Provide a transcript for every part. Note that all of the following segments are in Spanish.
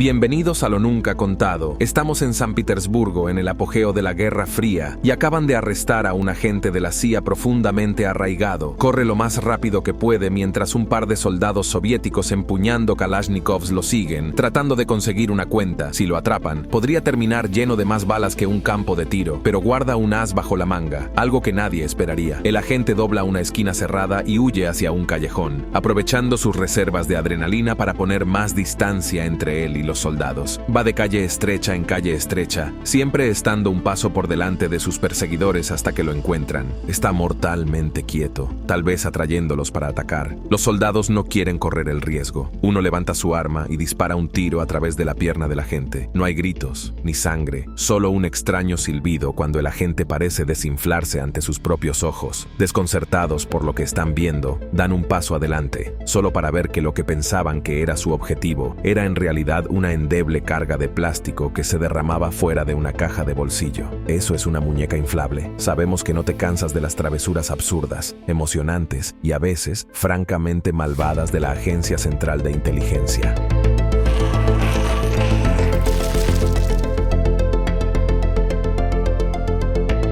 Bienvenidos a lo nunca contado. Estamos en San Petersburgo en el apogeo de la Guerra Fría y acaban de arrestar a un agente de la CIA profundamente arraigado. Corre lo más rápido que puede mientras un par de soldados soviéticos empuñando Kalashnikovs lo siguen, tratando de conseguir una cuenta. Si lo atrapan, podría terminar lleno de más balas que un campo de tiro, pero guarda un as bajo la manga, algo que nadie esperaría. El agente dobla una esquina cerrada y huye hacia un callejón, aprovechando sus reservas de adrenalina para poner más distancia entre él y los soldados. Va de calle estrecha en calle estrecha, siempre estando un paso por delante de sus perseguidores hasta que lo encuentran. Está mortalmente quieto, tal vez atrayéndolos para atacar. Los soldados no quieren correr el riesgo. Uno levanta su arma y dispara un tiro a través de la pierna del agente. No hay gritos, ni sangre, solo un extraño silbido cuando el agente parece desinflarse ante sus propios ojos. Desconcertados por lo que están viendo, dan un paso adelante, solo para ver que lo que pensaban que era su objetivo era en realidad una endeble carga de plástico que se derramaba fuera de una caja de bolsillo. Eso es una muñeca inflable. Sabemos que no te cansas de las travesuras absurdas, emocionantes y a veces francamente malvadas de la Agencia Central de Inteligencia.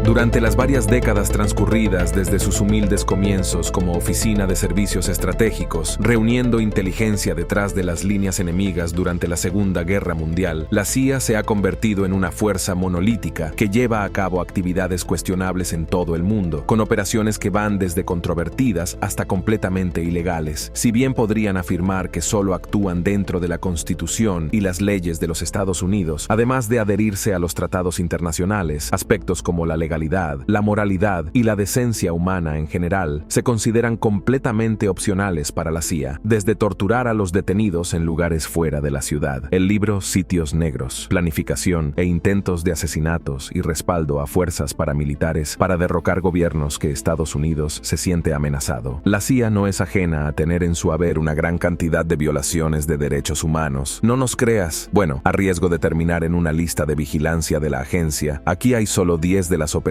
Durante las varias décadas transcurridas desde sus humildes comienzos como oficina de servicios estratégicos, reuniendo inteligencia detrás de las líneas enemigas durante la Segunda Guerra Mundial, la CIA se ha convertido en una fuerza monolítica que lleva a cabo actividades cuestionables en todo el mundo, con operaciones que van desde controvertidas hasta completamente ilegales. Si bien podrían afirmar que solo actúan dentro de la Constitución y las leyes de los Estados Unidos, además de adherirse a los tratados internacionales, aspectos como la legalidad, la moralidad y la decencia humana en general se consideran completamente opcionales para la CIA, desde torturar a los detenidos en lugares fuera de la ciudad. El libro Sitios Negros, planificación e intentos de asesinatos y respaldo a fuerzas paramilitares para derrocar gobiernos que Estados Unidos se siente amenazado. La CIA no es ajena a tener en su haber una gran cantidad de violaciones de derechos humanos. No nos creas. Bueno, a riesgo de terminar en una lista de vigilancia de la agencia, aquí hay solo 10 de las operaciones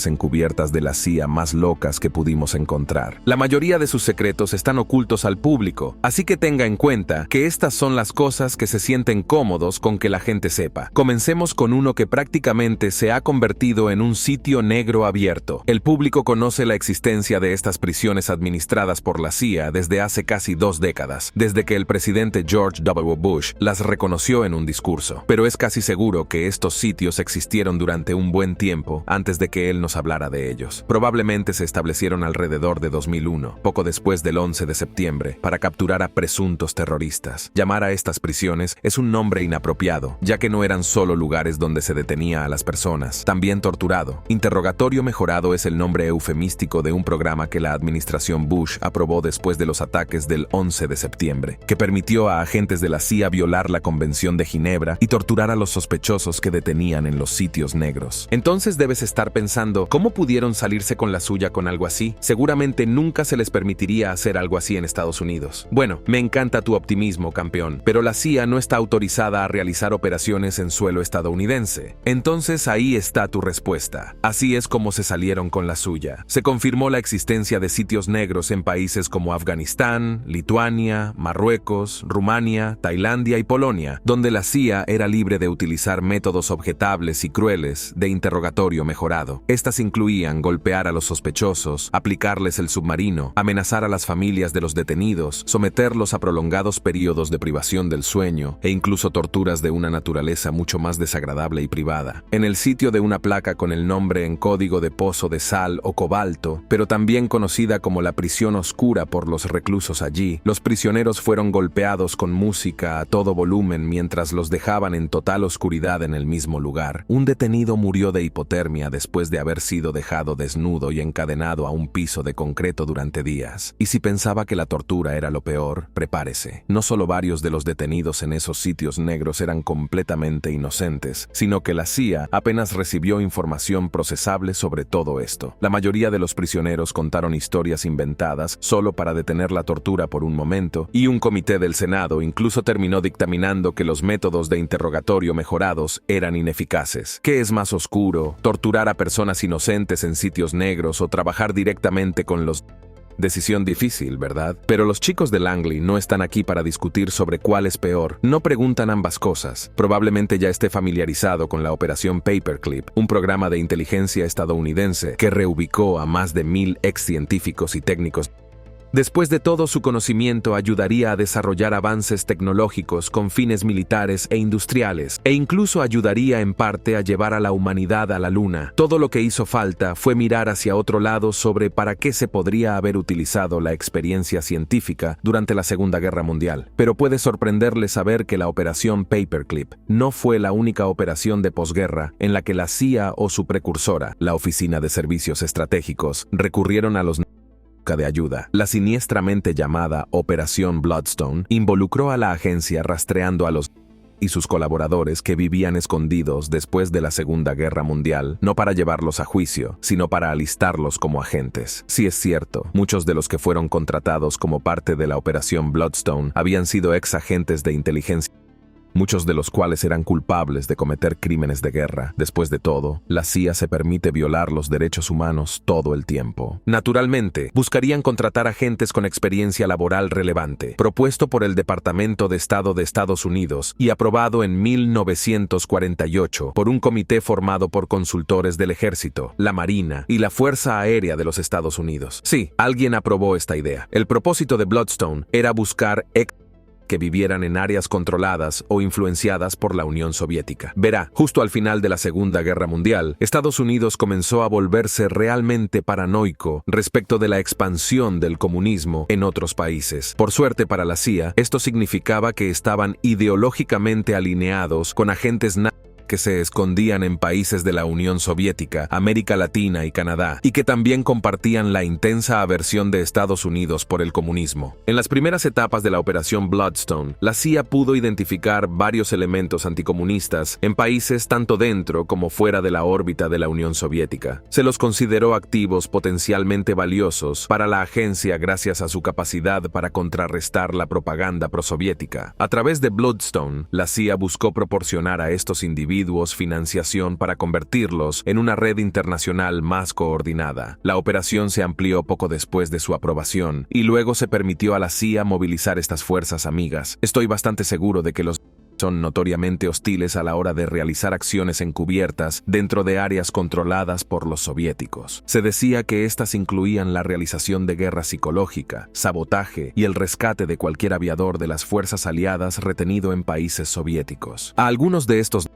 encubiertas de la CIA más locas que pudimos encontrar. La mayoría de sus secretos están ocultos al público, así que tenga en cuenta que estas son las cosas que se sienten cómodos con que la gente sepa. Comencemos con uno que prácticamente se ha convertido en un sitio negro abierto. El público conoce la existencia de estas prisiones administradas por la CIA desde hace casi 2 décadas, desde que el presidente George W. Bush las reconoció en un discurso. Pero es casi seguro que estos sitios existieron durante un buen tiempo antes de que él nos hablara de ellos. Probablemente se establecieron alrededor de 2001, poco después del 11 de septiembre, para capturar a presuntos terroristas. Llamar a estas prisiones es un nombre inapropiado, ya que no eran solo lugares donde se detenía a las personas, también torturado. Interrogatorio mejorado es el nombre eufemístico de un programa que la administración Bush aprobó después de los ataques del 11 de septiembre, que permitió a agentes de la CIA violar la Convención de Ginebra y torturar a los sospechosos que detenían en los sitios negros. Entonces debes estar pensando, ¿cómo pudieron salirse con la suya con algo así? Seguramente nunca se les permitiría hacer algo así en Estados Unidos. Bueno, me encanta tu optimismo, campeón, pero la CIA no está autorizada a realizar operaciones en suelo estadounidense. Entonces ahí está tu respuesta. Así es como se salieron con la suya. Se confirmó la existencia de sitios negros en países como Afganistán, Lituania, Marruecos, Rumania, Tailandia y Polonia, donde la CIA era libre de utilizar métodos objetables y crueles de interrogatorio mejorado. Estas incluían golpear a los sospechosos, aplicarles el submarino, amenazar a las familias de los detenidos, someterlos a prolongados periodos de privación del sueño e incluso torturas de una naturaleza mucho más desagradable y privada. En el sitio de una placa con el nombre en código de pozo de sal o cobalto, pero también conocida como la prisión oscura por los reclusos allí, los prisioneros fueron golpeados con música a todo volumen mientras los dejaban en total oscuridad en el mismo lugar. Un detenido murió de hipotermia después de haber sido dejado desnudo y encadenado a un piso de concreto durante días. Y si pensaba que la tortura era lo peor, prepárese. No solo varios de los detenidos en esos sitios negros eran completamente inocentes, sino que la CIA apenas recibió información procesable sobre todo esto. La mayoría de los prisioneros contaron historias inventadas solo para detener la tortura por un momento, y un comité del Senado incluso terminó dictaminando que los métodos de interrogatorio mejorados eran ineficaces. ¿Qué es más oscuro? ¿Torturar a personas inocentes en sitios negros o trabajar directamente con los Decisión difícil, ¿verdad? Pero los chicos de Langley no están aquí para discutir sobre cuál es peor. No preguntan ambas cosas. Probablemente ya esté familiarizado con la Operación Paperclip, un programa de inteligencia estadounidense que reubicó a más de 1000 ex científicos y técnicos. Después de todo, su conocimiento ayudaría a desarrollar avances tecnológicos con fines militares e industriales, e incluso ayudaría en parte a llevar a la humanidad a la Luna. Todo lo que hizo falta fue mirar hacia otro lado sobre para qué se podría haber utilizado la experiencia científica durante la Segunda Guerra Mundial. Pero puede sorprenderle saber que la Operación Paperclip no fue la única operación de posguerra en la que la CIA o su precursora, la Oficina de Servicios Estratégicos, recurrieron a los de ayuda. La siniestramente llamada Operación Bloodstone involucró a la agencia rastreando a los y sus colaboradores que vivían escondidos después de la Segunda Guerra Mundial, no para llevarlos a juicio, sino para alistarlos como agentes. Sí es cierto, muchos de los que fueron contratados como parte de la Operación Bloodstone habían sido ex agentes de inteligencia, muchos de los cuales eran culpables de cometer crímenes de guerra. Después de todo, la CIA se permite violar los derechos humanos todo el tiempo. Naturalmente, buscarían contratar agentes con experiencia laboral relevante, propuesto por el Departamento de Estado de Estados Unidos y aprobado en 1948 por un comité formado por consultores del Ejército, la Marina y la Fuerza Aérea de los Estados Unidos. Sí, alguien aprobó esta idea. El propósito de Bloodstone era buscar que vivieran en áreas controladas o influenciadas por la Unión Soviética. Verá, justo al final de la Segunda Guerra Mundial, Estados Unidos comenzó a volverse realmente paranoico respecto de la expansión del comunismo en otros países. Por suerte para la CIA, esto significaba que estaban ideológicamente alineados con agentes que se escondían en países de la Unión Soviética, América Latina y Canadá, y que también compartían la intensa aversión de Estados Unidos por el comunismo. En las primeras etapas de la Operación Bloodstone, la CIA pudo identificar varios elementos anticomunistas en países tanto dentro como fuera de la órbita de la Unión Soviética. Se los consideró activos potencialmente valiosos para la agencia gracias a su capacidad para contrarrestar la propaganda prosoviética. A través de Bloodstone, la CIA buscó proporcionar a estos individuos financiación para convertirlos en una red internacional más coordinada. La operación se amplió poco después de su aprobación y luego se permitió a la CIA movilizar estas fuerzas amigas. Estoy bastante seguro de que los son notoriamente hostiles a la hora de realizar acciones encubiertas dentro de áreas controladas por los soviéticos. Se decía que estas incluían la realización de guerra psicológica, sabotaje y el rescate de cualquier aviador de las fuerzas aliadas retenido en países soviéticos. A algunos de estos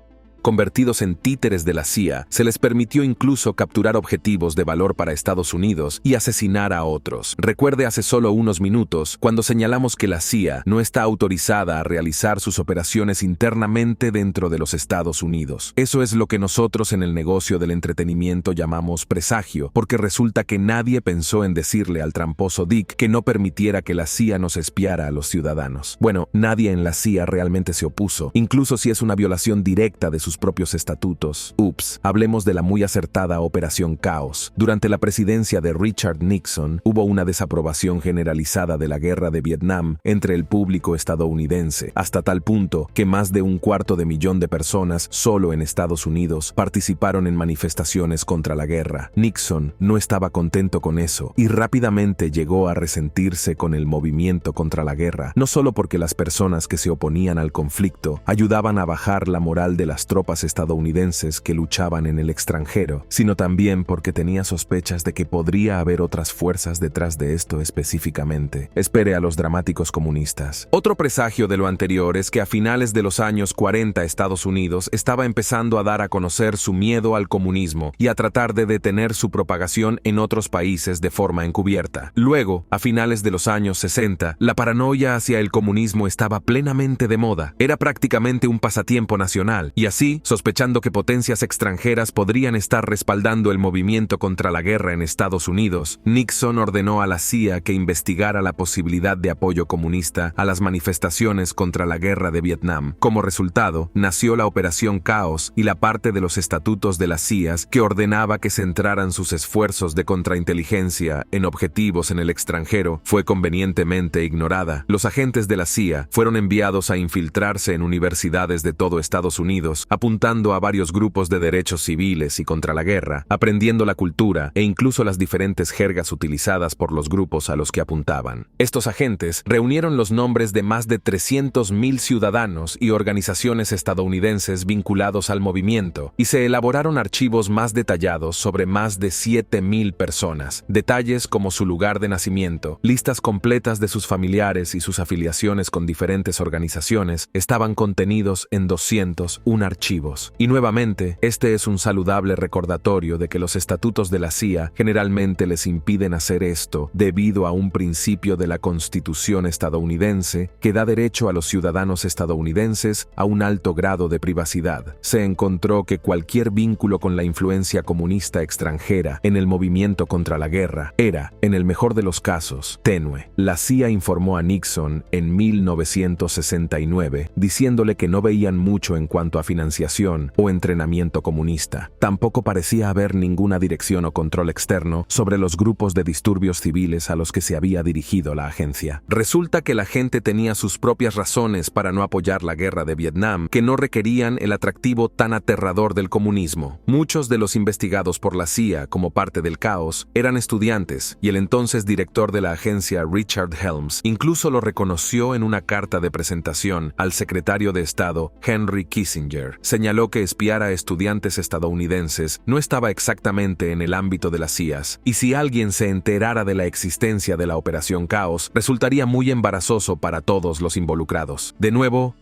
convertidos en títeres de la CIA, se les permitió incluso capturar objetivos de valor para Estados Unidos y asesinar a otros. Recuerde hace solo unos minutos cuando señalamos que la CIA no está autorizada a realizar sus operaciones internamente dentro de los Estados Unidos. Eso es lo que nosotros en el negocio del entretenimiento llamamos presagio, porque resulta que nadie pensó en decirle al tramposo Dick que no permitiera que la CIA nos espiara a los ciudadanos. Bueno, nadie en la CIA realmente se opuso, incluso si es una violación directa de sus propios estatutos. Ups, hablemos de la muy acertada Operación Caos. Durante la presidencia de Richard Nixon, hubo una desaprobación generalizada de la guerra de Vietnam entre el público estadounidense, hasta tal punto que más de 250,000 de personas solo en Estados Unidos participaron en manifestaciones contra la guerra. Nixon no estaba contento con eso y rápidamente llegó a resentirse con el movimiento contra la guerra, no solo porque las personas que se oponían al conflicto ayudaban a bajar la moral de las tropas estadounidenses que luchaban en el extranjero, sino también porque tenía sospechas de que podría haber otras fuerzas detrás de esto específicamente. Espere a los dramáticos comunistas. Otro presagio de lo anterior es que a finales de los años 40 Estados Unidos estaba empezando a dar a conocer su miedo al comunismo y a tratar de detener su propagación en otros países de forma encubierta. Luego, a finales de los años 60, la paranoia hacia el comunismo estaba plenamente de moda. Era prácticamente un pasatiempo nacional y así, sospechando que potencias extranjeras podrían estar respaldando el movimiento contra la guerra en Estados Unidos, Nixon ordenó a la CIA que investigara la posibilidad de apoyo comunista a las manifestaciones contra la guerra de Vietnam. Como resultado, nació la Operación Caos y la parte de los estatutos de las CIA que ordenaba que centraran sus esfuerzos de contrainteligencia en objetivos en el extranjero fue convenientemente ignorada. Los agentes de la CIA fueron enviados a infiltrarse en universidades de todo Estados Unidos, apuntando a varios grupos de derechos civiles y contra la guerra, aprendiendo la cultura e incluso las diferentes jergas utilizadas por los grupos a los que apuntaban. Estos agentes reunieron los nombres de más de 300.000 ciudadanos y organizaciones estadounidenses vinculados al movimiento, y se elaboraron archivos más detallados sobre más de 7.000 personas, detalles como su lugar de nacimiento, listas completas de sus familiares y sus afiliaciones con diferentes organizaciones estaban contenidos en 201 archivos. Y nuevamente, este es un saludable recordatorio de que los estatutos de la CIA generalmente les impiden hacer esto debido a un principio de la Constitución estadounidense que da derecho a los ciudadanos estadounidenses a un alto grado de privacidad. Se encontró que cualquier vínculo con la influencia comunista extranjera en el movimiento contra la guerra era, en el mejor de los casos, tenue. La CIA informó a Nixon en 1969, diciéndole que no veían mucho en cuanto a financiación o entrenamiento comunista. Tampoco parecía haber ninguna dirección o control externo sobre los grupos de disturbios civiles a los que se había dirigido la agencia. Resulta que la gente tenía sus propias razones para no apoyar la guerra de Vietnam, que no requerían el atractivo tan aterrador del comunismo. Muchos de los investigados por la CIA como parte del caos eran estudiantes, y el entonces director de la agencia, Richard Helms, incluso lo reconoció en una carta de presentación al secretario de Estado, Henry Kissinger. Señaló que espiar a estudiantes estadounidenses no estaba exactamente en el ámbito de las CIAs, y si alguien se enterara de la existencia de la Operación Caos, resultaría muy embarazoso para todos los involucrados. De nuevo,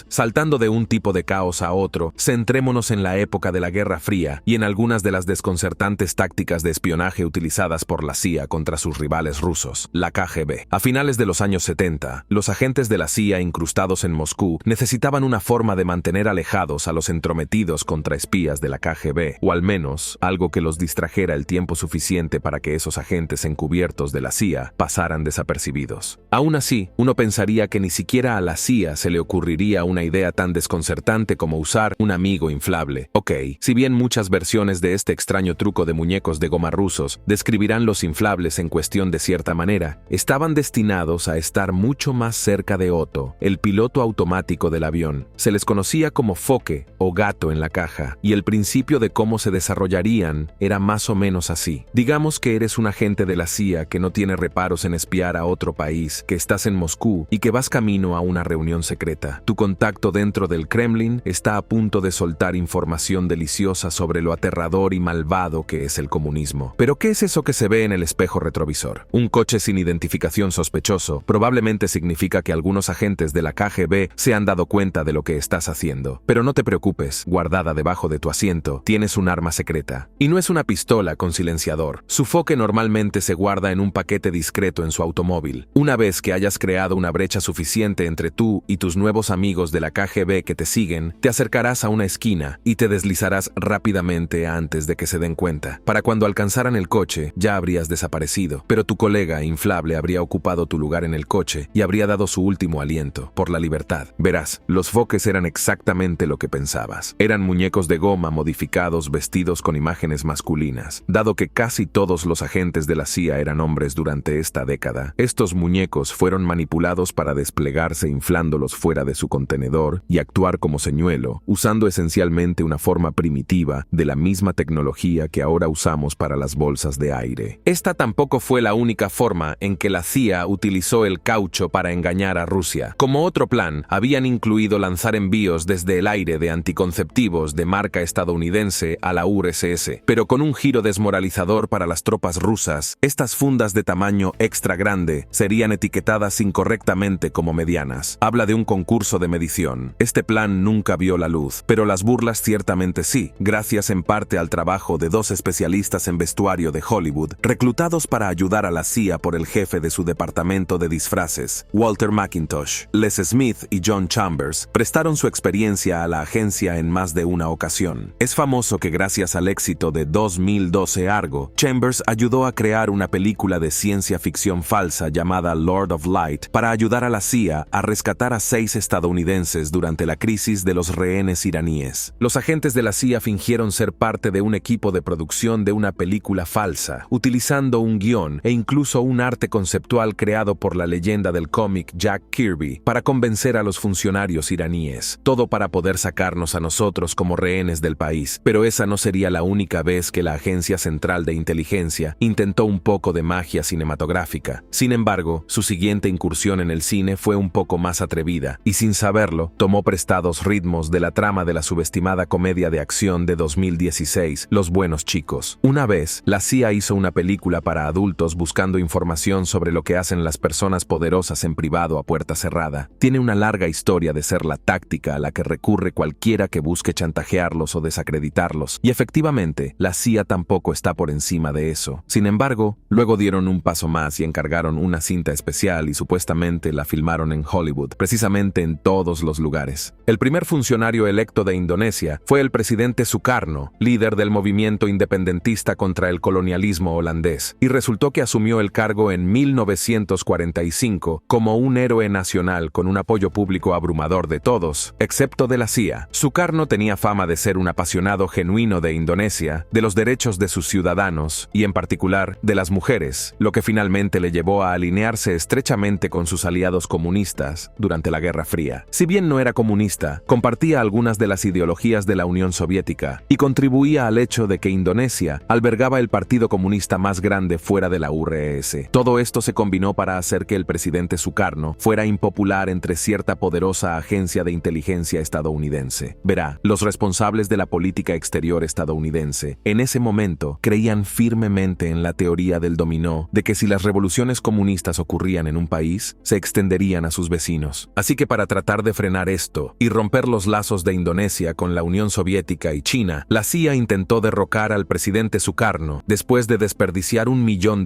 saltando de un tipo de caos a otro, centrémonos en la época de la Guerra Fría y en algunas de las desconcertantes tácticas de espionaje utilizadas por la CIA contra sus rivales rusos, la KGB. A finales de los años 70, los agentes de la CIA incrustados en Moscú necesitaban una forma de mantener alejados a los entrometidos contraespías de la KGB, o al menos algo que los distrajera el tiempo suficiente para que esos agentes encubiertos de la CIA pasaran desapercibidos. Aún así, uno pensaría que ni siquiera a la CIA se le ocurriría una idea tan desconcertante como usar un amigo inflable. Ok, si bien muchas versiones de este extraño truco de muñecos de goma rusos describirán los inflables en cuestión de cierta manera, estaban destinados a estar mucho más cerca de Otto, el piloto automático del avión. Se les conocía como foque o gato en la caja, y el principio de cómo se desarrollarían era más o menos así. Digamos que eres un agente de la CIA que no tiene reparos en espiar a otro país, que estás en Moscú y que vas camino a una reunión secreta. Tu contacto dentro del Kremlin está a punto de soltar información deliciosa sobre lo aterrador y malvado que es el comunismo. ¿Pero qué es eso que se ve en el espejo retrovisor? Un coche sin identificación sospechoso probablemente significa que algunos agentes de la KGB se han dado cuenta de lo que estás haciendo. Pero no te preocupes, guardada debajo de tu asiento, tienes un arma secreta. Y no es una pistola con silenciador. Su foque normalmente se guarda en un paquete discreto en su automóvil. Una vez que hayas creado una brecha suficiente entre tú y tus nuevos amigos de la KGB que te siguen, te acercarás a una esquina y te deslizarás rápidamente antes de que se den cuenta. Para cuando alcanzaran el coche, ya habrías desaparecido, pero tu colega inflable habría ocupado tu lugar en el coche y habría dado su último aliento por la libertad. Verás, los foques eran exactamente lo que pensabas. Eran muñecos de goma modificados vestidos con imágenes masculinas. Dado que casi todos los agentes de la CIA eran hombres durante esta década, estos muñecos fueron manipulados para desplegarse inflándolos fuera de su contenedor y actuar como señuelo, usando esencialmente una forma primitiva de la misma tecnología que ahora usamos para las bolsas de aire. Esta tampoco fue la única forma en que la CIA utilizó el caucho para engañar a Rusia. Como otro plan, habían incluido lanzar envíos desde el aire de anticonceptivos de marca estadounidense a la URSS, pero con un giro desmoralizador para las tropas rusas. Estas fundas de tamaño extra grande serían etiquetadas incorrectamente como medianas. Habla de un concurso de medición. Este plan nunca vio la luz, pero las burlas ciertamente sí, gracias en parte al trabajo de dos especialistas en vestuario de Hollywood, reclutados para ayudar a la CIA por el jefe de su departamento de disfraces, Walter McIntosh. Les Smith y John Chambers prestaron su experiencia a la agencia en más de una ocasión. Es famoso que gracias al éxito de 2012 Argo, Chambers ayudó a crear una película de ciencia ficción falsa llamada Lord of Light para ayudar a la CIA a rescatar a 6 estadounidenses durante la crisis de los rehenes iraníes. Los agentes de la CIA fingieron ser parte de un equipo de producción de una película falsa, utilizando un guión e incluso un arte conceptual creado por la leyenda del cómic Jack Kirby para convencer a los funcionarios iraníes, todo para poder sacar entregarnos a nosotros como rehenes del país. Pero esa no sería la única vez que la Agencia Central de Inteligencia intentó un poco de magia cinematográfica. Sin embargo, su siguiente incursión en el cine fue un poco más atrevida, y sin saberlo, tomó prestados ritmos de la trama de la subestimada comedia de acción de 2016, Los Buenos Chicos. Una vez, la CIA hizo una película para adultos buscando información sobre lo que hacen las personas poderosas en privado a puerta cerrada. Tiene una larga historia de ser la táctica a la que recurre cualquiera que busque chantajearlos o desacreditarlos, y efectivamente, la CIA tampoco está por encima de eso. Sin embargo, luego dieron un paso más y encargaron una cinta especial y supuestamente la filmaron en Hollywood, precisamente en todos los lugares. El primer funcionario electo de Indonesia fue el presidente Sukarno, líder del movimiento independentista contra el colonialismo holandés, y resultó que asumió el cargo en 1945 como un héroe nacional con un apoyo público abrumador de todos, excepto de la CIA. Sukarno tenía fama de ser un apasionado genuino de Indonesia, de los derechos de sus ciudadanos y en particular de las mujeres, lo que finalmente le llevó a alinearse estrechamente con sus aliados comunistas durante la Guerra Fría. Si bien no era comunista, compartía algunas de las ideologías de la Unión Soviética y contribuía al hecho de que Indonesia albergaba el partido comunista más grande fuera de la URSS. Todo esto se combinó para hacer que el presidente Sukarno fuera impopular entre cierta poderosa agencia de inteligencia estadounidense. Verá, los responsables de la política exterior estadounidense en ese momento creían firmemente en la teoría del dominó, de que si las revoluciones comunistas ocurrían en un país, se extenderían a sus vecinos. Así que para tratar de frenar esto y romper los lazos de Indonesia con la Unión Soviética y China, la CIA intentó derrocar al presidente Sukarno después de desperdiciar $1 millón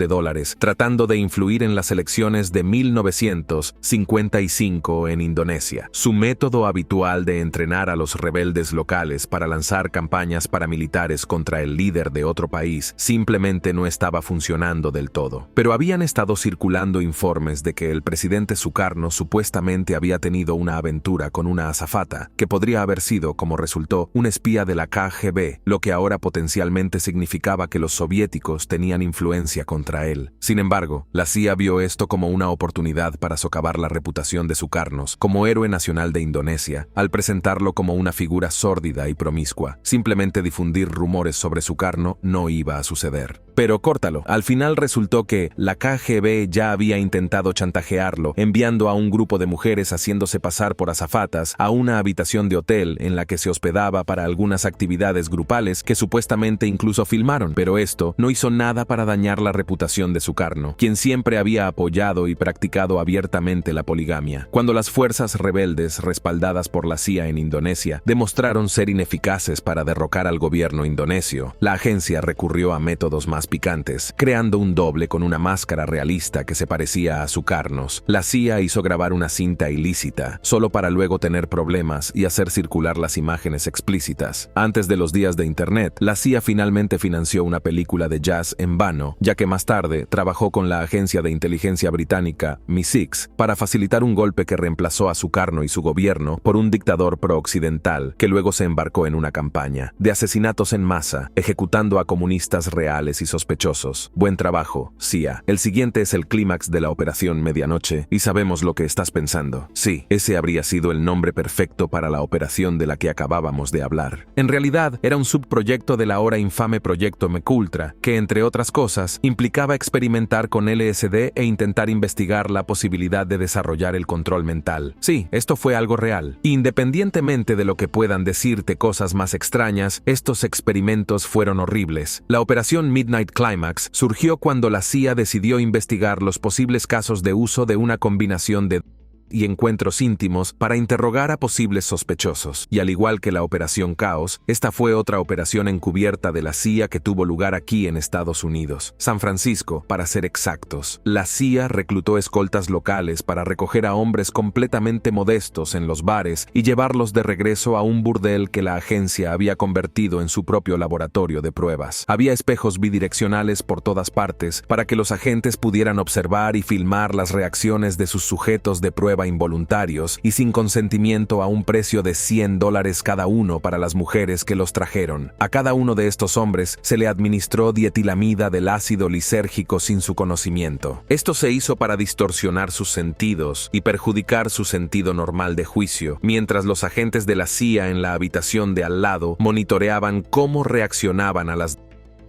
tratando de influir en las elecciones de 1955 en Indonesia. Su método habitual de entrenar a los rebeldes locales para lanzar campañas paramilitares contra el líder de otro país simplemente no estaba funcionando del todo. Pero habían estado circulando informes de que el presidente Sukarno supuestamente había tenido una aventura con una azafata, que podría haber sido, como resultó, un espía de la KGB, lo que ahora potencialmente significaba que los soviéticos tenían influencia contra él. Sin embargo, la CIA vio esto como una oportunidad para socavar la reputación de Sukarno como héroe nacional de Indonesia, al presentarlo como una figura sórdida y promiscua. Simplemente difundir rumores sobre Sukarno no iba a suceder. Pero córtalo, al final resultó que la KGB ya había intentado chantajearlo, enviando a un grupo de mujeres haciéndose pasar por azafatas a una habitación de hotel en la que se hospedaba para algunas actividades grupales que supuestamente incluso filmaron, pero esto no hizo nada para dañar la reputación de Sukarno, quien siempre había apoyado y practicado abiertamente la poligamia. Cuando las fuerzas rebeldes, respaldadas por la CIA en Indonesia, demostraron ser ineficaces para derrocar al gobierno indonesio, la agencia recurrió a métodos más picantes, creando un doble con una máscara realista que se parecía a Sukarno. La CIA hizo grabar una cinta ilícita, solo para luego tener problemas y hacer circular las imágenes explícitas. Antes de los días de Internet, la CIA finalmente financió una película de jazz en vano, ya que más tarde trabajó con la agencia de inteligencia británica MI6 para facilitar un golpe que reemplazó a Sukarno y su gobierno por un dictador pro-occidental que luego se embarcó en una campaña de asesinatos en masa, ejecutando a comunistas reales y sospechosos. Buen trabajo, CIA. El siguiente es el clímax de la Operación Medianoche y sabemos lo que estás pensando. Sí, ese habría sido el nombre perfecto para la operación de la que acabábamos de hablar. En realidad, era un subproyecto del ahora infame Proyecto MKUltra, que entre otras cosas, implicaba experimentar con LSD e intentar investigar la posibilidad de desarrollar el control mental. Sí, esto fue algo real. Independientemente de lo que puedan decirte cosas más extrañas, estos experimentos fueron horribles. La operación Midnight Climax surgió cuando la CIA decidió investigar los posibles casos de uso de una combinación de y encuentros íntimos para interrogar a posibles sospechosos. Y al igual que la Operación Caos, esta fue otra operación encubierta de la CIA que tuvo lugar aquí en Estados Unidos, San Francisco, para ser exactos. La CIA reclutó escoltas locales para recoger a hombres completamente modestos en los bares y llevarlos de regreso a un burdel que la agencia había convertido en su propio laboratorio de pruebas. Había espejos bidireccionales por todas partes para que los agentes pudieran observar y filmar las reacciones de sus sujetos de prueba prueba involuntarios y sin consentimiento a un precio de $100 cada uno para las mujeres que los trajeron. A cada uno de estos hombres se le administró dietilamida del ácido lisérgico sin su conocimiento. Esto se hizo para distorsionar sus sentidos y perjudicar su sentido normal de juicio, mientras los agentes de la CIA en la habitación de al lado monitoreaban cómo reaccionaban a las...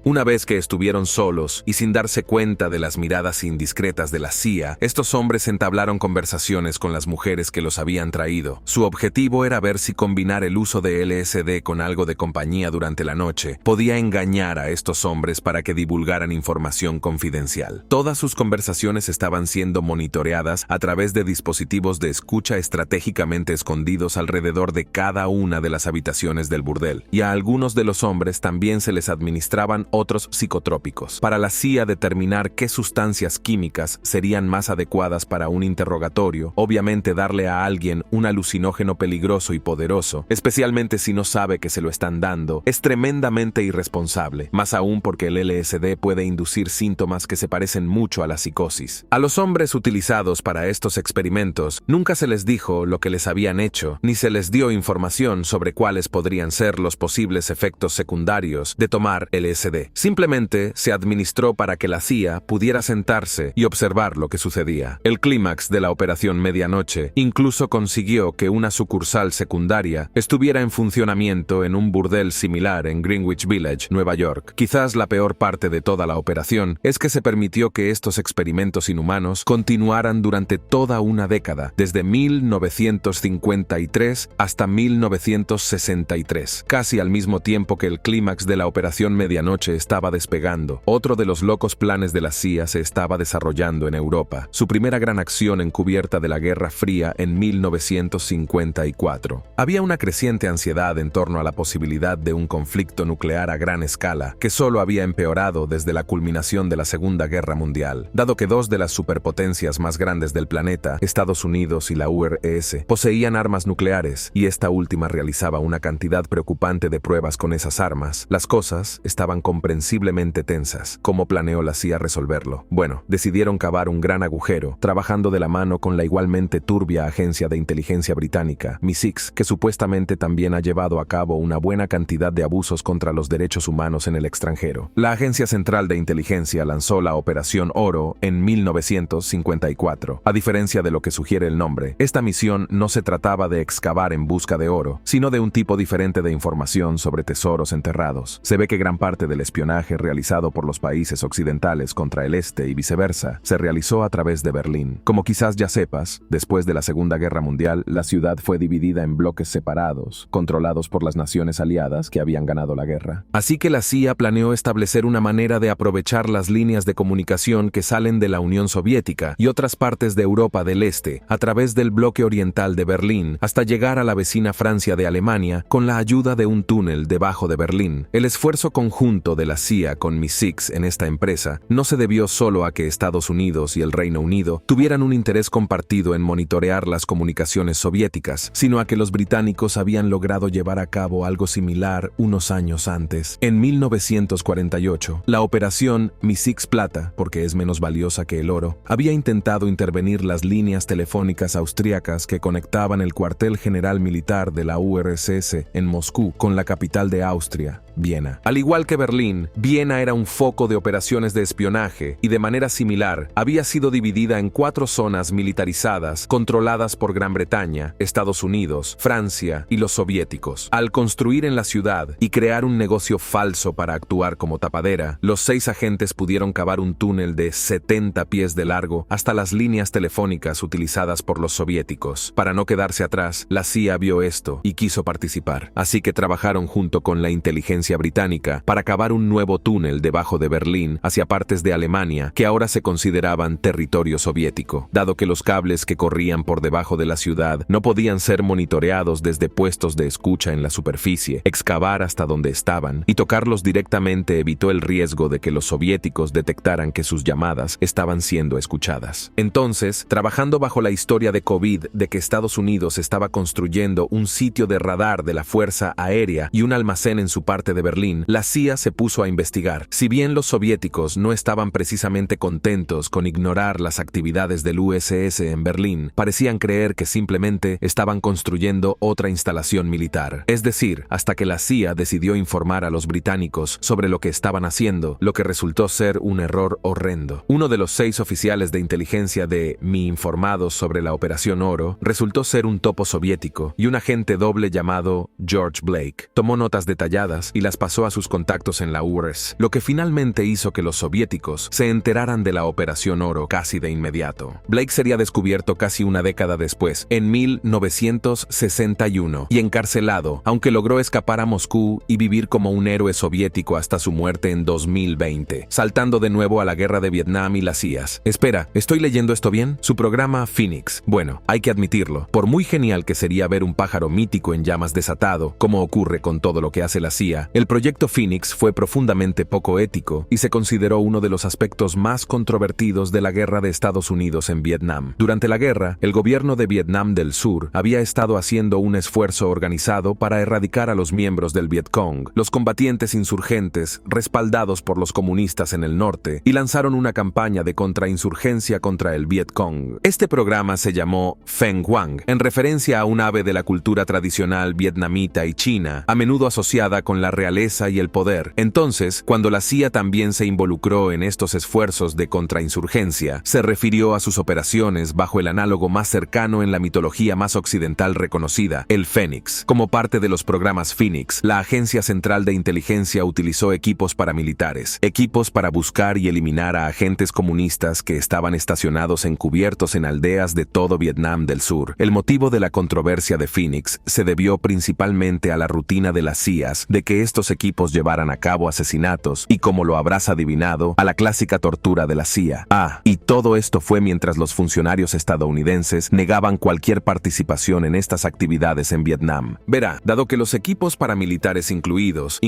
Una vez que estuvieron solos y sin darse cuenta de las miradas indiscretas de la CIA, estos hombres entablaron conversaciones con las mujeres que los habían traído. Su objetivo era ver si combinar el uso de LSD con algo de compañía durante la noche podía engañar a estos hombres para que divulgaran información confidencial. Todas sus conversaciones estaban siendo monitoreadas a través de dispositivos de escucha estratégicamente escondidos alrededor de cada una de las habitaciones del burdel, y a algunos de los hombres también se les administraban otros psicotrópicos. Para la CIA determinar qué sustancias químicas serían más adecuadas para un interrogatorio, obviamente darle a alguien un alucinógeno peligroso y poderoso, especialmente si no sabe que se lo están dando, es tremendamente irresponsable, más aún porque el LSD puede inducir síntomas que se parecen mucho a la psicosis. A los hombres utilizados para estos experimentos nunca se les dijo lo que les habían hecho, ni se les dio información sobre cuáles podrían ser los posibles efectos secundarios de tomar LSD. Simplemente se administró para que la CIA pudiera sentarse y observar lo que sucedía. El clímax de la Operación Medianoche incluso consiguió que una sucursal secundaria estuviera en funcionamiento en un burdel similar en Greenwich Village, Nueva York. Quizás la peor parte de toda la operación es que se permitió que estos experimentos inhumanos continuaran durante toda una década, desde 1953 hasta 1963, casi al mismo tiempo que el clímax de la Operación Medianoche estaba despegando. Otro de los locos planes de la CIA se estaba desarrollando en Europa, su primera gran acción encubierta de la Guerra Fría en 1954. Había una creciente ansiedad en torno a la posibilidad de un conflicto nuclear a gran escala, que solo había empeorado desde la culminación de la Segunda Guerra Mundial, dado que dos de las superpotencias más grandes del planeta, Estados Unidos y la URSS, poseían armas nucleares, y esta última realizaba una cantidad preocupante de pruebas con esas armas. Las cosas estaban comprensiblemente tensas. ¿Cómo planeó la CIA resolverlo? Bueno, decidieron cavar un gran agujero, trabajando de la mano con la igualmente turbia agencia de inteligencia británica, MI6, que supuestamente también ha llevado a cabo una buena cantidad de abusos contra los derechos humanos en el extranjero. La Agencia Central de Inteligencia lanzó la Operación Oro en 1954. A diferencia de lo que sugiere el nombre, esta misión no se trataba de excavar en busca de oro, sino de un tipo diferente de información sobre tesoros enterrados. Se ve que gran parte del espionaje realizado por los países occidentales contra el este y viceversa se realizó a través de Berlín. Como quizás ya sepas, después de la Segunda Guerra Mundial, la ciudad fue dividida en bloques separados, controlados por las naciones aliadas que habían ganado la guerra. Así que la CIA planeó establecer una manera de aprovechar las líneas de comunicación que salen de la Unión Soviética y otras partes de Europa del Este, a través del bloque oriental de Berlín, hasta llegar a la vecina Francia de Alemania, con la ayuda de un túnel debajo de Berlín. El esfuerzo conjunto de la CIA con MI6 en esta empresa no se debió solo a que Estados Unidos y el Reino Unido tuvieran un interés compartido en monitorear las comunicaciones soviéticas, sino a que los británicos habían logrado llevar a cabo algo similar unos años antes. En 1948, la operación MI6 Plata, porque es menos valiosa que el oro, había intentado intervenir las líneas telefónicas austríacas que conectaban el cuartel general militar de la URSS en Moscú con la capital de Austria, Viena. Al igual que Berlín, Viena era un foco de operaciones de espionaje y de manera similar había sido dividida en 4 zonas militarizadas controladas por Gran Bretaña, Estados Unidos, Francia y los soviéticos. Al construir en la ciudad y crear un negocio falso para actuar como tapadera, los 6 agentes pudieron cavar un túnel de 70 pies de largo hasta las líneas telefónicas utilizadas por los soviéticos. Para no quedarse atrás, la CIA vio esto y quiso participar, así que trabajaron junto con la inteligencia británica para cavar un nuevo túnel debajo de Berlín hacia partes de Alemania que ahora se consideraban territorio soviético. Dado que los cables que corrían por debajo de la ciudad no podían ser monitoreados desde puestos de escucha en la superficie, excavar hasta donde estaban y tocarlos directamente evitó el riesgo de que los soviéticos detectaran que sus llamadas estaban siendo escuchadas. Entonces, trabajando bajo la historia de COVID de que Estados Unidos estaba construyendo un sitio de radar de la Fuerza Aérea y un almacén en su parte norte de Berlín, la CIA se puso a investigar. Si bien los soviéticos no estaban precisamente contentos con ignorar las actividades del USS en Berlín, parecían creer que simplemente estaban construyendo otra instalación militar. Es decir, hasta que la CIA decidió informar a los británicos sobre lo que estaban haciendo, lo que resultó ser un error horrendo. Uno de los 6 oficiales de inteligencia de MI informados sobre la Operación Oro resultó ser un topo soviético y un agente doble llamado George Blake. Tomó notas detalladas y las pasó a sus contactos en la URSS, lo que finalmente hizo que los soviéticos se enteraran de la Operación Oro casi de inmediato. Blake sería descubierto casi una década después, en 1961, y encarcelado, aunque logró escapar a Moscú y vivir como un héroe soviético hasta su muerte en 2020, saltando de nuevo a la guerra de Vietnam y las CIAs. Espera, ¿estoy leyendo esto bien? Su programa Phoenix. Bueno, hay que admitirlo, por muy genial que sería ver un pájaro mítico en llamas desatado, como ocurre con todo lo que hace la CIA, el proyecto Phoenix fue profundamente poco ético y se consideró uno de los aspectos más controvertidos de la guerra de Estados Unidos en Vietnam. Durante la guerra, el gobierno de Vietnam del Sur había estado haciendo un esfuerzo organizado para erradicar a los miembros del Vietcong, los combatientes insurgentes respaldados por los comunistas en el norte, y lanzaron una campaña de contrainsurgencia contra el Vietcong. Este programa se llamó Phen Quang, en referencia a un ave de la cultura tradicional vietnamita y china, a menudo asociada con la realeza y el poder. Entonces, cuando la CIA también se involucró en estos esfuerzos de contrainsurgencia, se refirió a sus operaciones bajo el análogo más cercano en la mitología más occidental reconocida, el Fénix. Como parte de los programas Phoenix, la Agencia Central de Inteligencia utilizó equipos paramilitares, equipos para buscar y eliminar a agentes comunistas que estaban estacionados encubiertos en aldeas de todo Vietnam del Sur. El motivo de la controversia de Phoenix se debió principalmente a la rutina de las CIAs de que estos equipos llevaran a cabo asesinatos y, como lo habrás adivinado, a la clásica tortura de la CIA. Y todo esto fue mientras los funcionarios estadounidenses negaban cualquier participación en estas actividades en Vietnam. Verá, dado que los equipos paramilitares incluidos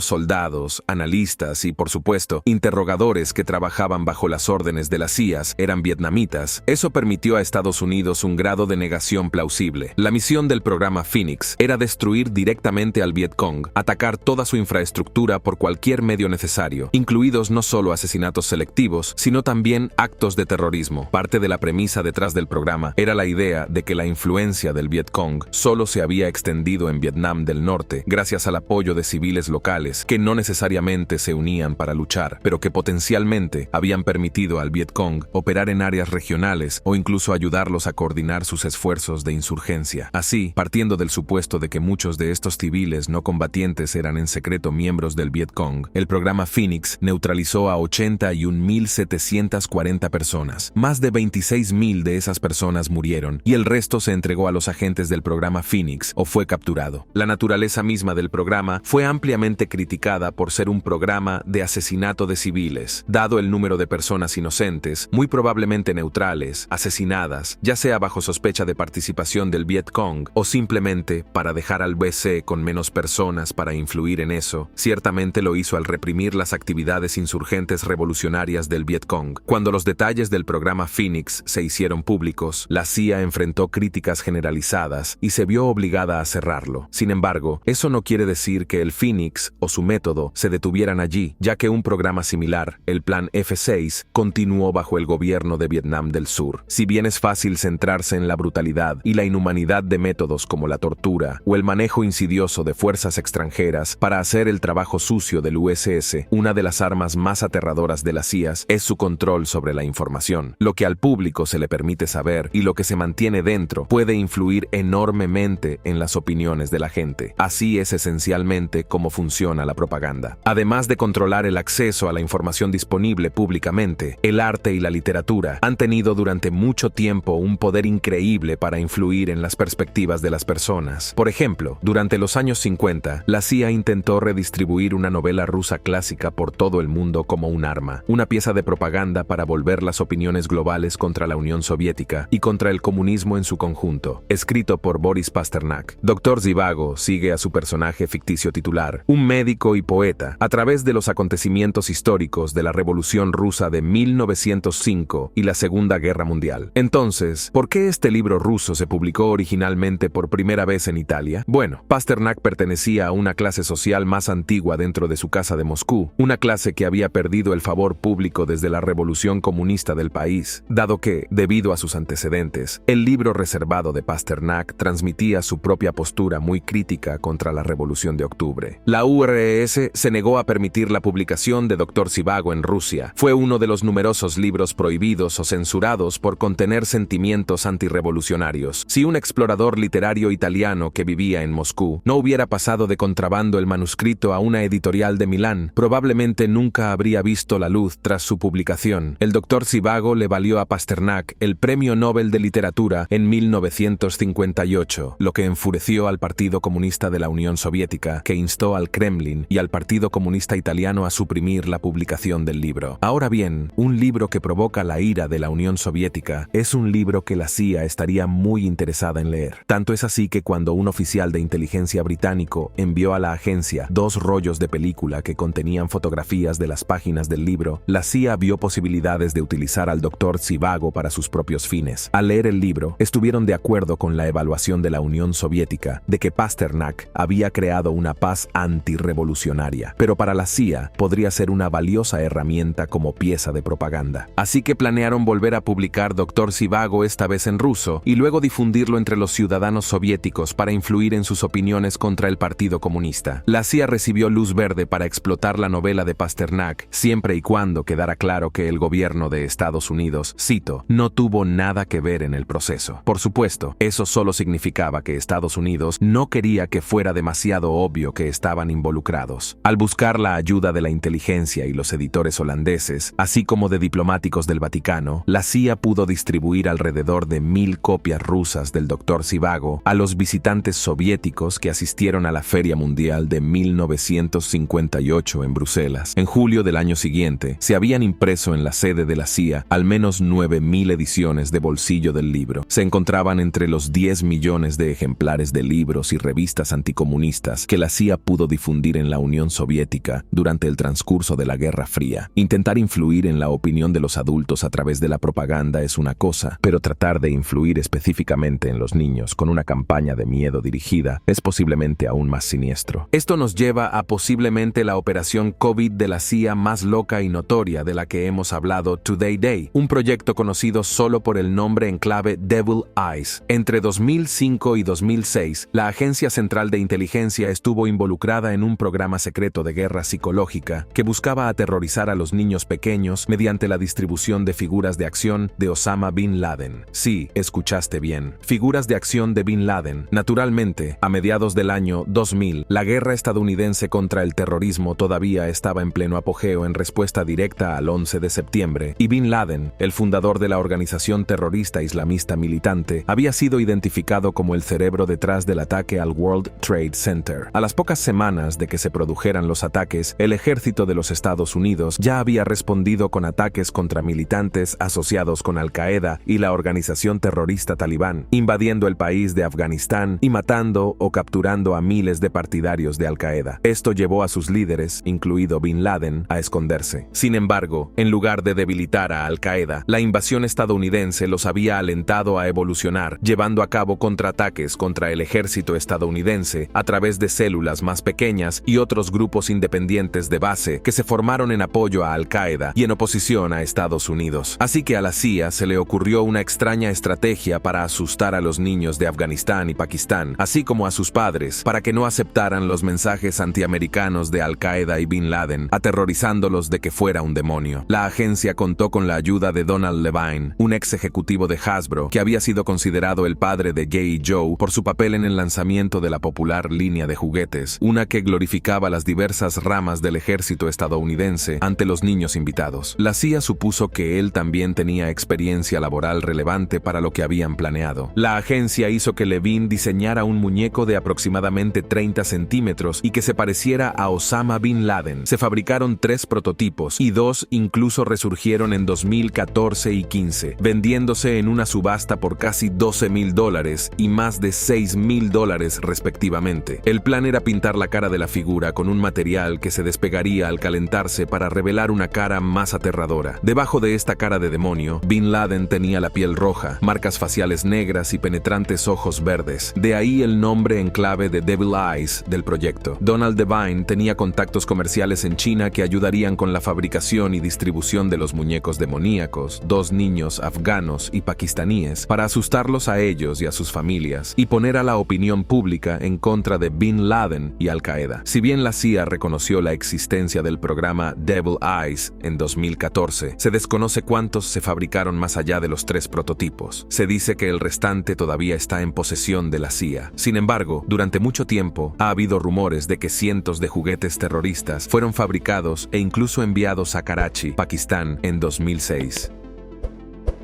soldados, analistas y, por supuesto, interrogadores que trabajaban bajo las órdenes de las CIAs eran vietnamitas, eso permitió a Estados Unidos un grado de negación plausible. La misión del programa Phoenix era destruir directamente al Vietcong, atacar toda su infraestructura por cualquier medio necesario, incluidos no solo asesinatos selectivos, sino también actos de terrorismo. Parte de la premisa detrás del programa era la idea de que la influencia del Vietcong solo se había extendido en Vietnam del Norte gracias al apoyo de civiles locales que no necesariamente se unían para luchar, pero que potencialmente habían permitido al Vietcong operar en áreas regionales o incluso ayudarlos a coordinar sus esfuerzos de insurgencia. Así, partiendo del supuesto de que muchos de estos civiles no combatientes eran en secreto miembros del Vietcong, el programa Phoenix neutralizó a 81.740 personas. Más de 26.000 de esas personas murieron y el resto se entregó a los agentes del programa Phoenix o fue capturado. La naturaleza misma del programa fue ampliamente criticada por ser un programa de asesinato de civiles, dado el número de personas inocentes, muy probablemente neutrales, asesinadas, ya sea bajo sospecha de participación del Vietcong o simplemente para dejar al BC con menos personas para influir en eso. Ciertamente lo hizo al reprimir las actividades insurgentes revolucionarias del Vietcong. Cuando los detalles del programa Phoenix se hicieron públicos, la CIA enfrentó críticas generalizadas y se vio obligada a cerrarlo. Sin embargo, eso no quiere decir que el Phoenix o su método se detuvieran allí, ya que un programa similar, el Plan F-6, continuó bajo el gobierno de Vietnam del Sur. Si bien es fácil centrarse en la brutalidad y la inhumanidad de métodos como la tortura o el manejo insidioso de fuerzas extranjeras para hacer el trabajo sucio del USS, una de las armas más aterradoras de las CIAs es su control sobre la información. Lo que al público se le permite saber y lo que se mantiene dentro puede influir enormemente en las opiniones de la gente. Así es esencialmente cómo funciona la propaganda. Además de controlar el acceso a la información disponible públicamente, el arte y la literatura han tenido durante mucho tiempo un poder increíble para influir en las perspectivas de las personas. Por ejemplo, durante los años 50, la CIA intentó redistribuir una novela rusa clásica por todo el mundo como un arma, una pieza de propaganda para volver las opiniones globales contra la Unión Soviética y contra el comunismo en su conjunto. Escrito por Boris Pasternak, Dr. Zhivago sigue a su personaje ficticio titular, un médico y poeta, a través de los acontecimientos históricos de la Revolución Rusa de 1905 y la Segunda Guerra Mundial. Entonces, ¿por qué este libro ruso se publicó originalmente por primera vez en Italia? Bueno, Pasternak pertenecía a una clase social social más antigua dentro de su casa de Moscú, una clase que había perdido el favor público desde la revolución comunista del país, dado que, debido a sus antecedentes, el libro reservado de Pasternak transmitía su propia postura muy crítica contra la Revolución de Octubre. La URSS se negó a permitir la publicación de Dr. Zhivago en Rusia. Fue uno de los numerosos libros prohibidos o censurados por contener sentimientos antirrevolucionarios. Si un explorador literario italiano que vivía en Moscú no hubiera pasado de contrabando el manuscrito a una editorial de Milán, probablemente nunca habría visto la luz tras su publicación. El Dr. Zhivago le valió a Pasternak el Premio Nobel de Literatura en 1958, lo que enfureció al Partido Comunista de la Unión Soviética, que instó al Kremlin y al Partido Comunista Italiano a suprimir la publicación del libro. Ahora bien, un libro que provoca la ira de la Unión Soviética es un libro que la CIA estaría muy interesada en leer. Tanto es así que cuando un oficial de inteligencia británico envió a la agencia 2 rollos de película que contenían fotografías de las páginas del libro, la CIA vio posibilidades de utilizar al Dr. Zhivago para sus propios fines. Al leer el libro, estuvieron de acuerdo con la evaluación de la Unión Soviética de que Pasternak había creado una paz antirrevolucionaria, pero para la CIA podría ser una valiosa herramienta como pieza de propaganda. Así que planearon volver a publicar Dr. Zhivago esta vez en ruso y luego difundirlo entre los ciudadanos soviéticos para influir en sus opiniones contra el Partido Comunista. La CIA recibió luz verde para explotar la novela de Pasternak, siempre y cuando quedara claro que el gobierno de Estados Unidos, cito, no tuvo nada que ver en el proceso. Por supuesto, eso solo significaba que Estados Unidos no quería que fuera demasiado obvio que estaban involucrados. Al buscar la ayuda de la inteligencia y los editores holandeses, así como de diplomáticos del Vaticano, la CIA pudo distribuir alrededor de 1000 copias rusas del Dr. Zhivago a los visitantes soviéticos que asistieron a la Feria Mundial de 1958 en Bruselas. En julio del año siguiente, se habían impreso en la sede de la CIA al menos 9000 ediciones de bolsillo del libro. Se encontraban entre los 10 millones de ejemplares de libros y revistas anticomunistas que la CIA pudo difundir en la Unión Soviética durante el transcurso de la Guerra Fría. Intentar influir en la opinión de los adultos a través de la propaganda es una cosa, pero tratar de influir específicamente en los niños con una campaña de miedo dirigida es posiblemente aún más siniestro. Esto nos lleva a posiblemente la operación COVID de la CIA más loca y notoria de la que hemos hablado Today Day, un proyecto conocido solo por el nombre en clave Devil Eyes. Entre 2005 y 2006, la Agencia Central de Inteligencia estuvo involucrada en un programa secreto de guerra psicológica que buscaba aterrorizar a los niños pequeños mediante la distribución de figuras de acción de Osama Bin Laden. Sí, escuchaste bien, figuras de acción de Bin Laden. Naturalmente, a mediados del año 2000, la guerra estadounidense contra el terrorismo todavía estaba en pleno apogeo en respuesta directa al 11 de septiembre, y Bin Laden, el fundador de la organización terrorista islamista militante, había sido identificado como el cerebro detrás del ataque al World Trade Center. A las pocas semanas de que se produjeran los ataques, el ejército de los Estados Unidos ya había respondido con ataques contra militantes asociados con Al-Qaeda y la organización terrorista talibán, invadiendo el país de Afganistán y matando o capturando a miles de partidarios de Al-Qaeda. Esto llevó a sus líderes, incluido Bin Laden, a esconderse. Sin embargo, en lugar de debilitar a Al-Qaeda, la invasión estadounidense los había alentado a evolucionar, llevando a cabo contraataques contra el ejército estadounidense a través de células más pequeñas y otros grupos independientes de base que se formaron en apoyo a Al-Qaeda y en oposición a Estados Unidos. Así que a la CIA se le ocurrió una extraña estrategia para asustar a los niños de Afganistán y Pakistán, así como a sus padres, para que no aceptaran los mensajes antiamericanos de Al-Qaeda y Bin Laden, aterrorizándolos de que fuera un demonio. La agencia contó con la ayuda de Donald Levine, un ex ejecutivo de Hasbro, que había sido considerado el padre de G.I. Joe por su papel en el lanzamiento de la popular línea de juguetes, una que glorificaba las diversas ramas del ejército estadounidense ante los niños invitados. La CIA supuso que él también tenía experiencia laboral relevante para lo que habían planeado. La agencia hizo que Levine diseñara un muñeco de aproximadamente 30 centímetros y que se pareciera a Osama Bin Laden. Se fabricaron 3 prototipos y 2 incluso resurgieron en 2014 y 15, vendiéndose en una subasta por casi $12,000 y más de $6,000 respectivamente. El plan era pintar la cara de la figura con un material que se despegaría al calentarse para revelar una cara más aterradora. Debajo de esta cara de demonio, Bin Laden tenía la piel roja, marcas faciales negras y penetrantes ojos verdes. De ahí el nombre en clave de Devil Eyes del proyecto. proyecto. Donald Devine tenía contactos comerciales en China que ayudarían con la fabricación y distribución de los muñecos demoníacos, 2 niños afganos y pakistaníes, para asustarlos a ellos y a sus familias, y poner a la opinión pública en contra de Bin Laden y Al-Qaeda. Si bien la CIA reconoció la existencia del programa Devil Eyes en 2014, se desconoce cuántos se fabricaron más allá de los 3 prototipos. Se dice que el restante todavía está en posesión de la CIA. Sin embargo, durante mucho tiempo ha habido rumores de que cientos de juguetes terroristas fueron fabricados e incluso enviados a Karachi, Pakistán, en 2006.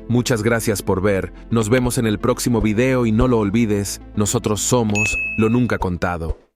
Muchas gracias por ver, nos vemos en el próximo video y no lo olvides, nosotros somos Lo Nunca Contado.